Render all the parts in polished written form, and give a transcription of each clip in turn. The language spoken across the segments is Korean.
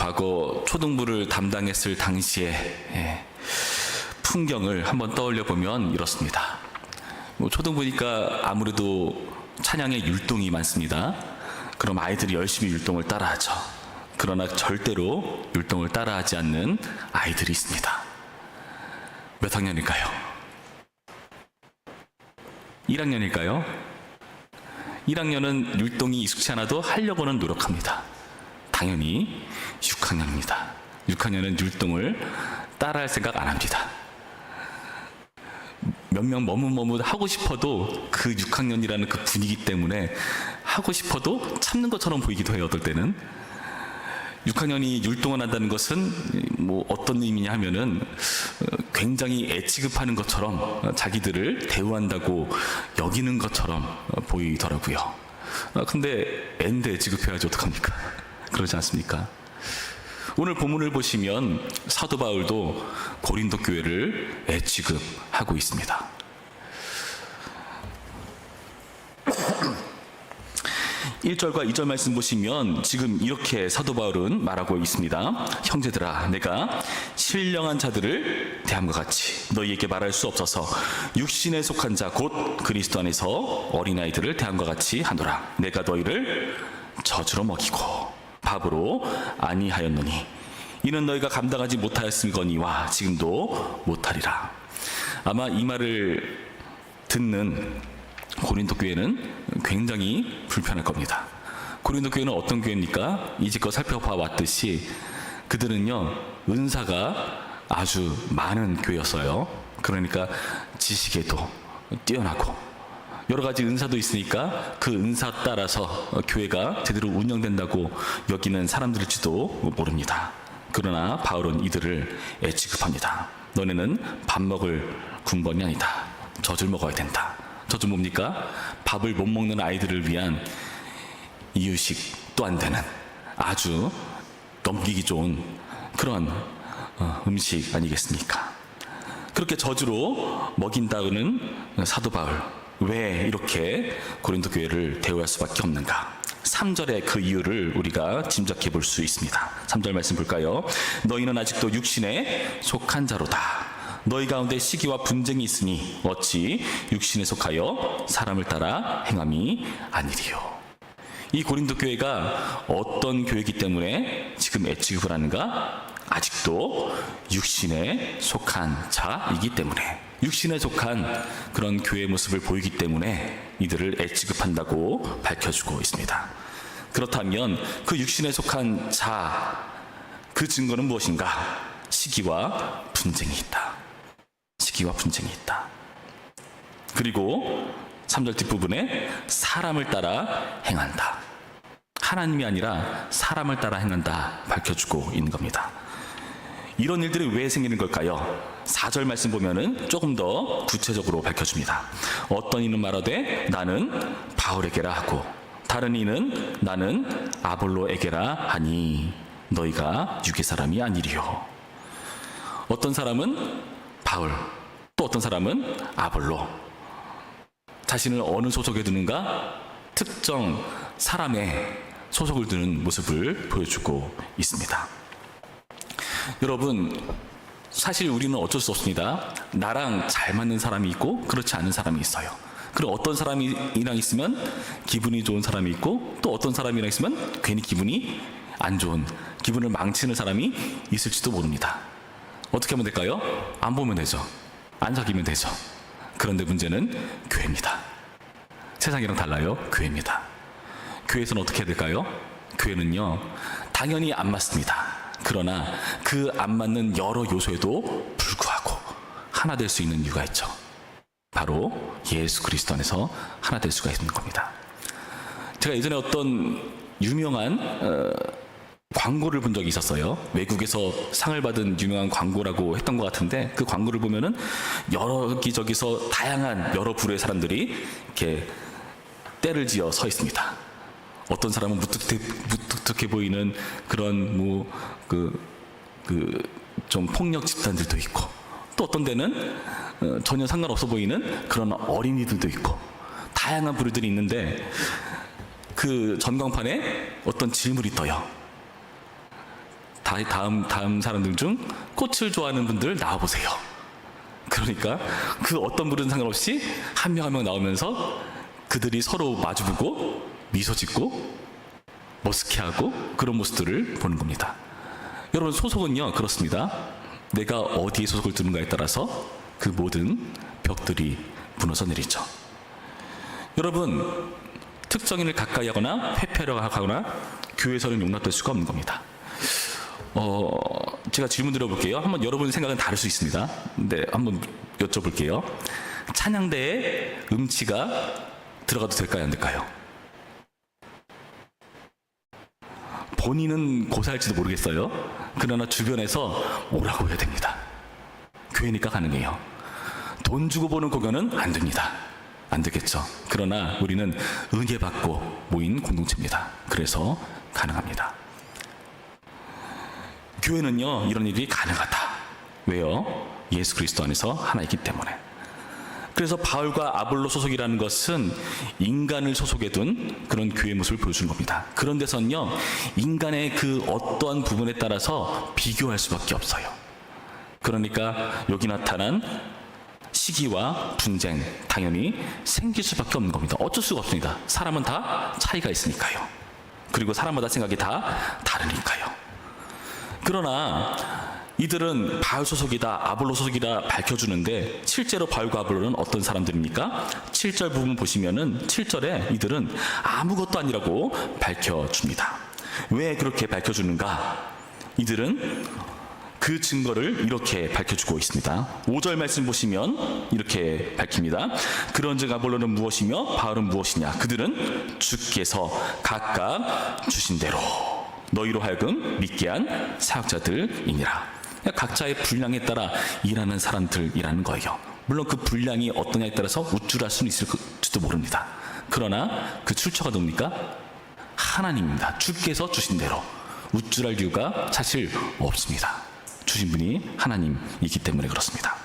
과거 초등부를 담당했을 당시에 풍경을 한번 떠올려 보면 이렇습니다. 초등부니까 아무래도 찬양에 율동이 많습니다. 그럼 아이들이 열심히 율동을 따라하죠. 그러나 절대로 율동을 따라하지 않는 아이들이 있습니다. 몇 학년일까요? 1학년일까요? 1학년은 율동이 익숙치 않아도 하려고는 노력합니다. 당연히 6학년입니다. 6학년은 율동을 따라할 생각 안 합니다. 몇 명 머뭇머뭇 하고 싶어도 그 6학년이라는 그 분위기 때문에 하고 싶어도 참는 것처럼 보이기도 해요. 어떨 때는 6학년이 율동을 한다는 것은 어떤 의미냐 하면은 굉장히 애 취급하는 것처럼 자기들을 대우한다고 여기는 것처럼 보이더라고요. 근데 애인데 애 취급해야지 어떡합니까? 그러지 않습니까? 오늘 본문을 보시면 사도 바울도 고린도 교회를 애 취급하고 있습니다. 1절과 2절 말씀 보시면 지금 이렇게 사도 바울은 말하고 있습니다. 형제들아, 내가 신령한 자들을 대함과 같이 너희에게 말할 수 없어서 육신에 속한 자 곧 그리스도 안에서 어린아이들을 대함과 같이 하노라. 내가 너희를 젖으로 먹이고 밥으로 아니하였노니 이는 너희가 감당하지 못하였음거니와 지금도 못하리라. 아마 이 말을 듣는 고린도 교회는 굉장히 불편할 겁니다. 고린도 교회는 어떤 교회입니까? 이제껏 살펴봐 왔듯이 그들은요, 은사가 아주 많은 교회였어요. 그러니까 지식에도 뛰어나고 여러 가지 은사도 있으니까 그 은사 따라서 교회가 제대로 운영된다고 여기는 사람들일지도 모릅니다. 그러나 바울은 이들을 애 취급합니다. 너네는 밥 먹을 군번이 아니다. 젖을 먹어야 된다. 젖은 뭡니까? 밥을 못 먹는 아이들을 위한 이유식도 안 되는 아주 넘기기 좋은 그런 음식 아니겠습니까? 그렇게 젖으로 먹인다는 사도 바울, 왜 이렇게 고린도 교회를 대우할 수밖에 없는가? 3절의 그 이유를 우리가 짐작해 볼 수 있습니다. 3절 말씀 볼까요? 너희는 아직도 육신에 속한 자로다. 너희 가운데 시기와 분쟁이 있으니 어찌 육신에 속하여 사람을 따라 행함이 아니리요. 이 고린도 교회가 어떤 교회이기 때문에 지금 애 취급을 하는가? 아직도 육신에 속한 자이기 때문에, 육신에 속한 그런 교회의 모습을 보이기 때문에 이들을 애 취급한다고 밝혀주고 있습니다. 그렇다면 그 육신에 속한 자, 그 증거는 무엇인가? 시기와 분쟁이 있다. 시기와 분쟁이 있다. 그리고 3절 뒷부분에 사람을 따라 행한다. 하나님이 아니라 사람을 따라 행한다 밝혀주고 있는 겁니다. 이런 일들이 왜 생기는 걸까요? 4절 말씀 보면은 조금 더 구체적으로 밝혀줍니다. 어떤 이는 말하되 나는 바울에게라 하고 다른 이는 나는 아볼로에게라 하니 너희가 육의 사람이 아니리요. 어떤 사람은 바울, 또 어떤 사람은 아볼로. 자신을 어느 소속에 두는가? 특정 사람의 소속을 두는 모습을 보여주고 있습니다. 여러분, 사실 우리는 어쩔 수 없습니다. 나랑 잘 맞는 사람이 있고 그렇지 않은 사람이 있어요. 그리고 어떤 사람이랑 있으면 기분이 좋은 사람이 있고 또 어떤 사람이랑 있으면 괜히 기분이 안 좋은, 기분을 망치는 사람이 있을지도 모릅니다. 어떻게 하면 될까요? 안 보면 되죠. 안 사귀면 되죠. 그런데 문제는 교회입니다. 세상이랑 달라요. 교회입니다. 교회에서는 어떻게 해야 될까요? 교회는요, 당연히 안 맞습니다. 그러나 그 안 맞는 여러 요소에도 불구하고 하나 될 수 있는 이유가 있죠. 바로 예수 그리스도 안에서 하나 될 수가 있는 겁니다. 제가 예전에 어떤 유명한 광고를 본 적이 있었어요. 외국에서 상을 받은 유명한 광고라고 했던 것 같은데 그 광고를 보면은 여기저기서 다양한 여러 부류의 사람들이 이렇게 떼를 지어 서 있습니다. 어떤 사람은 무뚝뚝해 보이는 그런 좀 폭력 집단들도 있고, 또 어떤 데는 전혀 상관없어 보이는 그런 어린이들도 있고, 다양한 부류들이 있는데 그 전광판에 어떤 질문이 떠요. 다음 사람들 중 꽃을 좋아하는 분들 나와보세요. 그러니까 그 어떤 분은 상관없이 한 명 한 명 나오면서 그들이 서로 마주보고 미소 짓고 머쓱해하고 그런 모습들을 보는 겁니다. 여러분, 소속은요 그렇습니다. 내가 어디에 소속을 두는가에 따라서 그 모든 벽들이 무너져 내리죠. 여러분, 특정인을 가까이 하거나 회피하려고 하거나 교회에서는 용납될 수가 없는 겁니다. 제가 질문 드려볼게요. 한번 여러분 생각은 다를 수 있습니다. 근데 한번 여쭤볼게요. 찬양대에 음치가 들어가도 될까요, 안 될까요? 본인은 고사할지도 모르겠어요. 그러나 주변에서 오라고 해야 됩니다. 교회니까 가능해요. 돈 주고 보는 공연은 안 됩니다. 안 되겠죠. 그러나 우리는 은혜 받고 모인 공동체입니다. 그래서 가능합니다. 교회는요 이런 일이 가능하다. 왜요? 예수 그리스도 안에서 하나이기 때문에. 그래서 바울과 아볼로 소속이라는 것은 인간을 소속해 둔 그런 교회 모습을 보여주는 겁니다. 그런 데서는요 인간의 그 어떠한 부분에 따라서 비교할 수밖에 없어요. 그러니까 여기 나타난 시기와 분쟁 당연히 생길 수밖에 없는 겁니다. 어쩔 수가 없습니다. 사람은 다 차이가 있으니까요. 그리고 사람마다 생각이 다 다르니까요. 그러나 이들은 바울 소속이다, 아볼로 소속이다 밝혀주는데 실제로 바울과 아볼로는 어떤 사람들입니까? 7절 부분 보시면은 7절에 이들은 아무것도 아니라고 밝혀줍니다. 왜 그렇게 밝혀주는가? 이들은 그 증거를 이렇게 밝혀주고 있습니다. 5절 말씀 보시면 이렇게 밝힙니다. 그런즉 아볼로는 무엇이며 바울은 무엇이냐? 그들은 주께서 각각 주신 대로 너희로 하여금 믿게 한 사역자들이니라. 각자의 분량에 따라 일하는 사람들이라는 거예요. 물론 그 분량이 어떠냐에 따라서 우쭐할 수는 있을지도 모릅니다. 그러나 그 출처가 뭡니까? 하나님입니다. 주께서 주신 대로 우쭐할 이유가 사실 없습니다. 주신 분이 하나님이기 때문에 그렇습니다.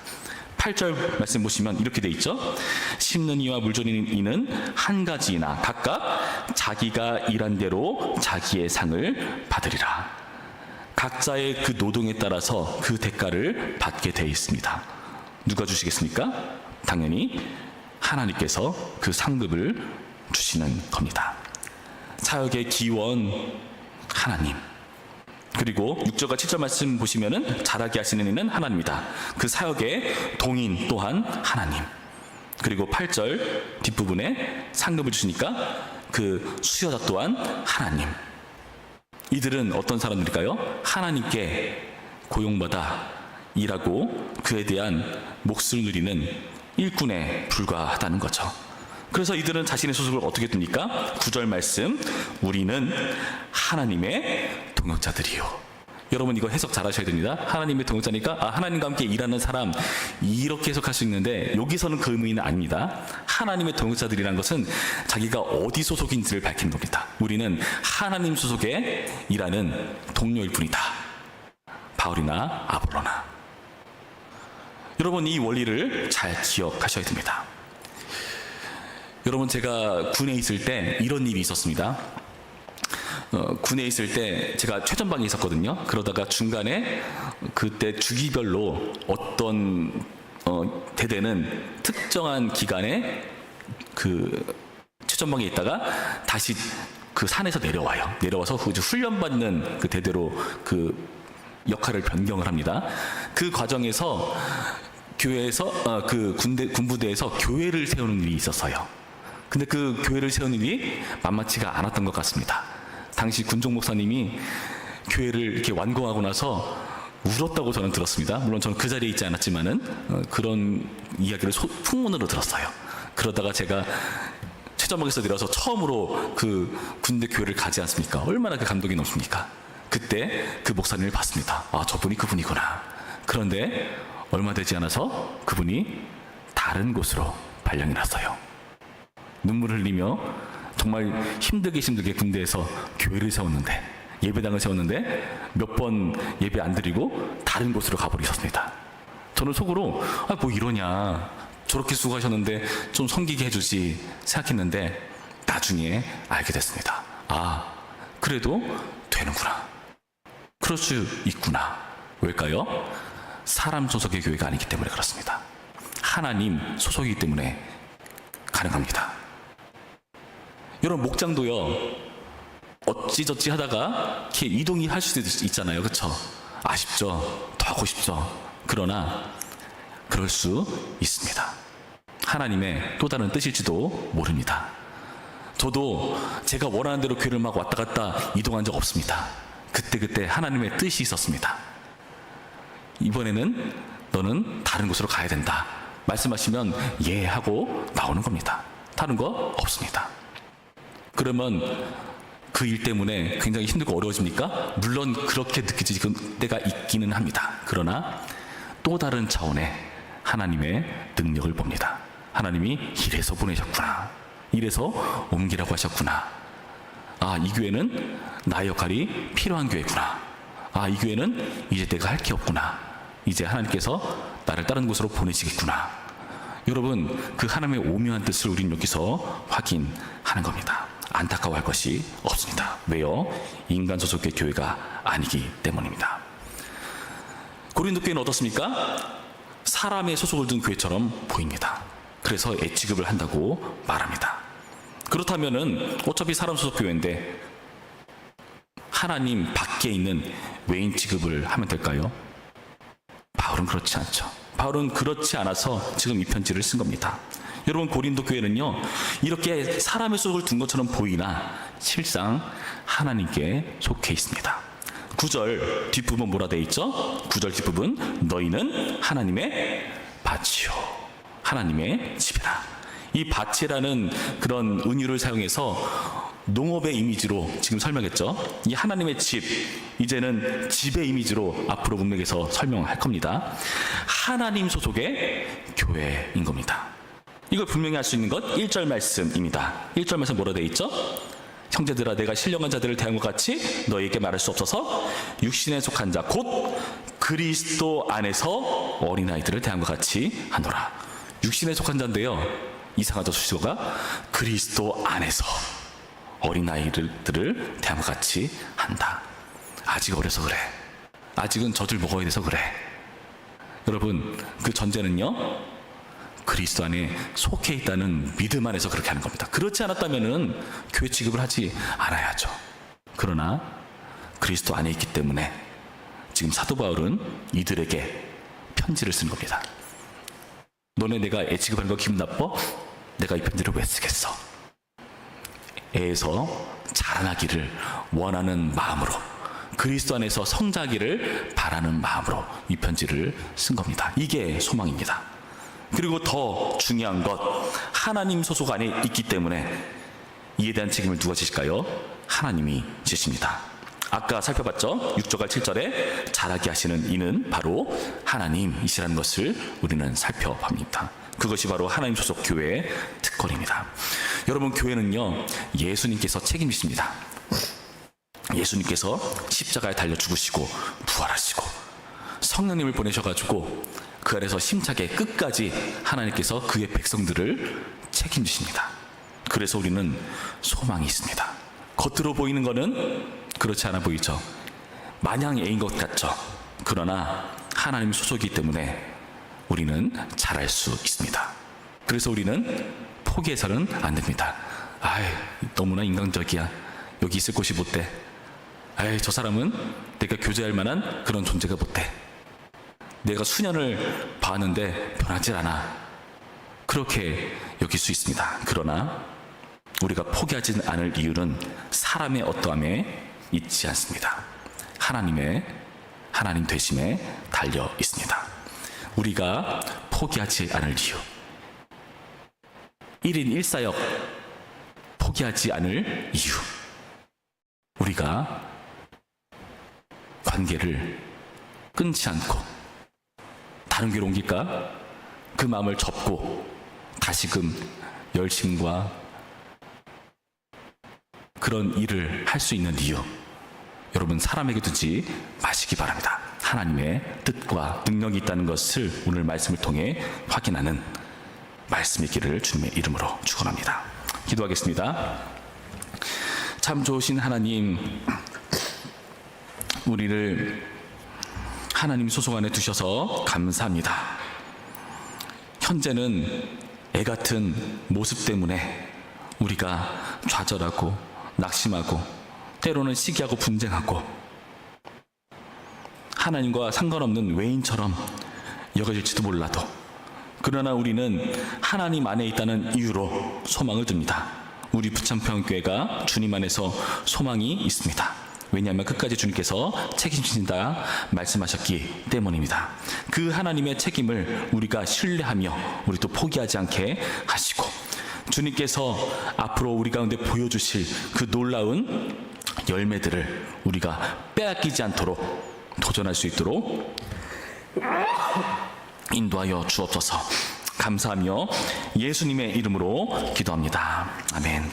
8절 말씀 보시면 이렇게 돼 있죠. 심는 이와 물 조리는 이는 한 가지이나 각각 자기가 일한 대로 자기의 상을 받으리라. 각자의 그 노동에 따라서 그 대가를 받게 되어 있습니다. 누가 주시겠습니까? 당연히 하나님께서 그 상급을 주시는 겁니다. 사역의 기원 하나님. 그리고 6절과 7절 말씀 보시면은 잘하게 하시는 이는 하나님이다. 그 사역의 동인 또한 하나님. 그리고 8절 뒷부분에 상급을 주시니까 그 수여자 또한 하나님. 이들은 어떤 사람들일까요? 하나님께 고용받아 일하고 그에 대한 몫을 누리는 일꾼에 불과하다는 거죠. 그래서 이들은 자신의 소속을 어떻게 둡니까? 9절 말씀, 우리는 하나님의 동역자들이요. 여러분 이거 해석 잘 하셔야 됩니다. 하나님의 동역자니까 하나님과 함께 일하는 사람 이렇게 해석할 수 있는데 여기서는 그 의미는 아닙니다. 하나님의 동역자들이라는 것은 자기가 어디 소속인지를 밝히는 겁니다. 우리는 하나님 소속에 일하는 동료일 뿐이다. 바울이나 아볼로나. 여러분 이 원리를 잘 기억하셔야 됩니다. 여러분 제가 군에 있을 때 이런 일이 있었습니다. 군에 있을 때 제가 최전방에 있었거든요. 그러다가 중간에 그때 주기별로 어떤 대대는 특정한 기간에 그 최전방에 있다가 다시 그 산에서 내려와요. 내려와서 훈련받는 그 대대로 그 역할을 변경을 합니다. 그 과정에서 교회에서 그 군부대에서 교회를 세우는 일이 있었어요. 근데 그 교회를 세우는 일이 만만치가 않았던 것 같습니다. 당시 군종 목사님이 교회를 이렇게 완공하고 나서 울었다고 저는 들었습니다. 물론 저는 그 자리에 있지 않았지만은 그런 이야기를 풍문으로 들었어요. 그러다가 제가 최전방에서 내려서 처음으로 그 군대 교회를 가지 않습니까? 얼마나 그 감동이 넘칩니까? 그때 그 목사님을 봤습니다. 저분이 그분이구나. 그런데 얼마 되지 않아서 그분이 다른 곳으로 발령이 났어요. 눈물을 흘리며 정말 힘들게 군대에서 교회를 세웠는데 예배당을 세웠는데 몇 번 예배 안 드리고 다른 곳으로 가버리셨습니다. 저는 속으로 뭐 이러냐, 저렇게 수고하셨는데 좀 섬기게 해주지 생각했는데 나중에 알게 됐습니다. 그래도 되는구나. 그럴 수 있구나. 왜일까요? 사람 소속의 교회가 아니기 때문에 그렇습니다. 하나님 소속이기 때문에 가능합니다. 여러분, 목장도요, 어찌저찌 하다가 이렇게 이동이 할 수도 있잖아요. 그렇죠? 아쉽죠? 더 하고 싶죠? 그러나 그럴 수 있습니다. 하나님의 또 다른 뜻일지도 모릅니다. 저도 제가 원하는 대로 교회를 막 왔다 갔다 이동한 적 없습니다. 그때 하나님의 뜻이 있었습니다. 이번에는 너는 다른 곳으로 가야 된다 말씀하시면 예 하고 나오는 겁니다. 다른 거 없습니다. 그러면 그 일 때문에 굉장히 힘들고 어려워집니까? 물론 그렇게 느껴질 때가 있기는 합니다. 그러나 또 다른 차원의 하나님의 능력을 봅니다. 하나님이 이래서 보내셨구나. 이래서 옮기라고 하셨구나. 아, 이 교회는 나의 역할이 필요한 교회구나. 아, 이 교회는 이제 내가 할 게 없구나. 이제 하나님께서 나를 다른 곳으로 보내시겠구나. 여러분, 그 하나님의 오묘한 뜻을 우린 여기서 확인하는 겁니다. 안타까워할 것이 없습니다. 왜요? 인간 소속의 교회가 아니기 때문입니다. 고린도 교회는 어떻습니까? 사람의 소속을 둔 교회처럼 보입니다. 그래서 애취급을 한다고 말합니다. 그렇다면은 어차피 사람 소속 교회인데 하나님 밖에 있는 외인 취급을 하면 될까요? 바울은 그렇지 않죠. 바울은 그렇지 않아서 지금 이 편지를 쓴 겁니다. 여러분, 고린도 교회는요, 이렇게 사람의 소속을 둔 것처럼 보이나 실상 하나님께 속해 있습니다. 9절 뒷부분 뭐라 되어 있죠? 9절 뒷부분, 너희는 하나님의 밭이요 하나님의 집이라. 이 밭이라는 그런 은유를 사용해서 농업의 이미지로 지금 설명했죠. 이 하나님의 집, 이제는 집의 이미지로 앞으로 문맥에서 설명할 겁니다. 하나님 소속의 교회인 겁니다. 이걸 분명히 할 수 있는 것 1절 말씀입니다. 1절 말씀 뭐라 되어 있죠? 형제들아, 내가 신령한 자들을 대한 것 같이 너희에게 말할 수 없어서 육신에 속한 자 곧 그리스도 안에서 어린아이들을 대한 것 같이 하노라. 육신에 속한 자인데요, 이상하죠, 수식어가. 그리스도 안에서 어린아이들을 대한 것 같이 한다. 아직 어려서 그래. 아직은 젖을 먹어야 돼서 그래. 여러분, 그 전제는요, 그리스도 안에 속해 있다는 믿음 안에서 그렇게 하는 겁니다. 그렇지 않았다면은 교회 취급을 하지 않아야죠. 그러나 그리스도 안에 있기 때문에 지금 사도 바울은 이들에게 편지를 쓴 겁니다. 너네 내가 애 취급하는 거 기분 나빠? 내가 이 편지를 왜 쓰겠어? 애에서 자라나기를 원하는 마음으로, 그리스도 안에서 성장하기를 바라는 마음으로 이 편지를 쓴 겁니다. 이게 소망입니다. 그리고 더 중요한 것, 하나님 소속 안에 있기 때문에 이에 대한 책임을 누가 지실까요? 하나님이 지십니다. 아까 살펴봤죠? 6절과 7절에 자라게 하시는 이는 바로 하나님이시라는 것을 우리는 살펴봅니다. 그것이 바로 하나님 소속 교회의 특권입니다. 여러분, 교회는요, 예수님께서 책임지십니다. 예수님께서 십자가에 달려 죽으시고 부활하시고 성령님을 보내셔가지고 그 안에서 심차게 끝까지 하나님께서 그의 백성들을 책임지십니다. 그래서 우리는 소망이 있습니다. 겉으로 보이는 거는 그렇지 않아 보이죠. 마냥 애인 것 같죠. 그러나 하나님 소속이기 때문에 우리는 잘할 수 있습니다. 그래서 우리는 포기해서는 안 됩니다. 아이, 너무나 인간적이야. 여기 있을 곳이 못 돼. 아이, 저 사람은 내가 교제할 만한 그런 존재가 못 돼. 내가 수년을 봤는데 변하지 않아. 그렇게 여길 수 있습니다. 그러나 우리가 포기하지 않을 이유는 사람의 어떠함에 있지 않습니다. 하나님 되심에 달려 있습니다. 우리가 포기하지 않을 이유, 1인 1사역 포기하지 않을 이유, 우리가 관계를 끊지 않고 다른 교회로 옮길까? 그 마음을 접고 다시금 열심과 그런 일을 할 수 있는 이유, 여러분, 사람에게 두지 마시기 바랍니다. 하나님의 뜻과 능력이 있다는 것을 오늘 말씀을 통해 확인하는 말씀의 길을 주님의 이름으로 축원합니다. 기도하겠습니다. 참 좋으신 하나님, 우리를 하나님 소속 안에 두셔서 감사합니다. 현재는 애 같은 모습 때문에 우리가 좌절하고 낙심하고 때로는 시기하고 분쟁하고 하나님과 상관없는 외인처럼 여겨질지도 몰라도, 그러나 우리는 하나님 안에 있다는 이유로 소망을 둡니다. 우리 부천평교회가 주님 안에서 소망이 있습니다. 왜냐하면 끝까지 주님께서 책임지신다 말씀하셨기 때문입니다. 그 하나님의 책임을 우리가 신뢰하며 우리 또 포기하지 않게 하시고, 주님께서 앞으로 우리 가운데 보여주실 그 놀라운 열매들을 우리가 빼앗기지 않도록 도전할 수 있도록 인도하여 주옵소서. 감사하며 예수님의 이름으로 기도합니다. 아멘.